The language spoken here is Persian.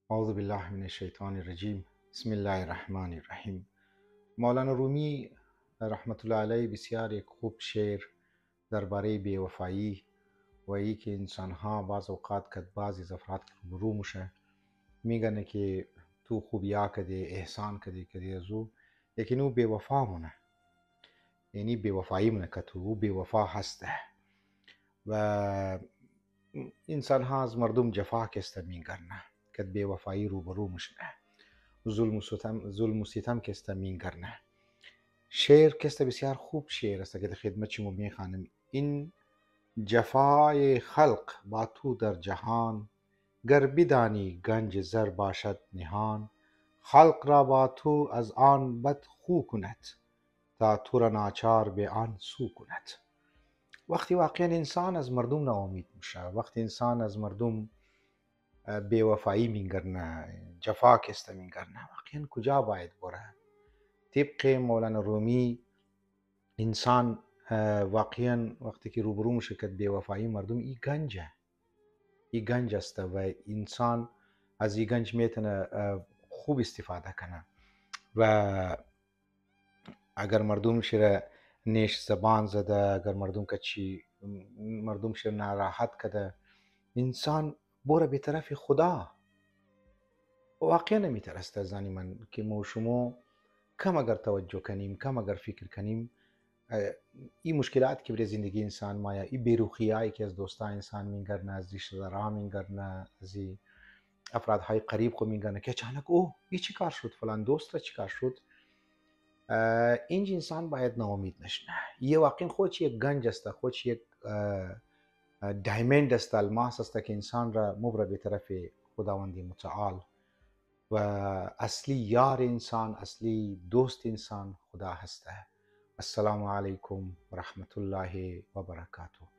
اعوذ بالله من الشیطان الرجیم. بسم الله الرحمن الرحیم. مولانا رومی رحمت الله علیه بسیار یک خوب شعر درباره بی‌وفایی و ای که انسانها بعض اوقات که بعضی از افراد رو میشه میگن که تو خوبیا کدی احسان کدی از او، لیکن او بی‌وفا مونه، یعنی بی‌وفایی مونه که تو او بی‌وفا هسته و انسانها از مردم جفا کسته میگرنه که بی‌وفایی روبرو میشنه، ظلم و ستم کسته میگرنه. شعر کسته بسیار خوب شعر است که در خدمت شما میخوانم. این جفای خلق با تو در جهان، گر بدانی گنج زر باشد نهان. خلق را با تو از آن بد خو کند، تا تو را ناچار به آن سو کند. وقتی واقعا انسان از مردم ناامید میشه، وقتی انسان از مردم بی‌وفایی میگرنه، جفا کسته میگرنه، واقعا کجا باید بره؟ طبق مولانا رومی انسان واقعا وقتی که روبرو میشه که بی‌وفایی مردم، این گنج است و انسان از این گنج میتونه خوب استفاده کنه. و اگر مردم شیر نیش زبان زده، اگر مردم که چی مردم شیر ناراحت کده، انسان بره به طرف خدا. واقعا نمیترسته زنی من که ما و شما کم اگر توجه کنیم، کم اگر فکر کنیم، این مشکلات که برای زندگی انسان مایا، این بیروخیایی که از دوستا انسان میگرنه، از ریشه دارا میگرنه، از افرادهای قریب خو میگرنه که اچانک او این چی کار شد، فلان دوست را چی کار شد، اینج انسان باید ناامید نشنه. یه واقعا خودش یک گنج است، خودش یک دایمند است، الماس است که انسان را مبره به طرف خداوند متعال و اصلی یار انسان، اصلی دوست انسان خدا هسته. السلام علیکم و رحمت الله و برکاته.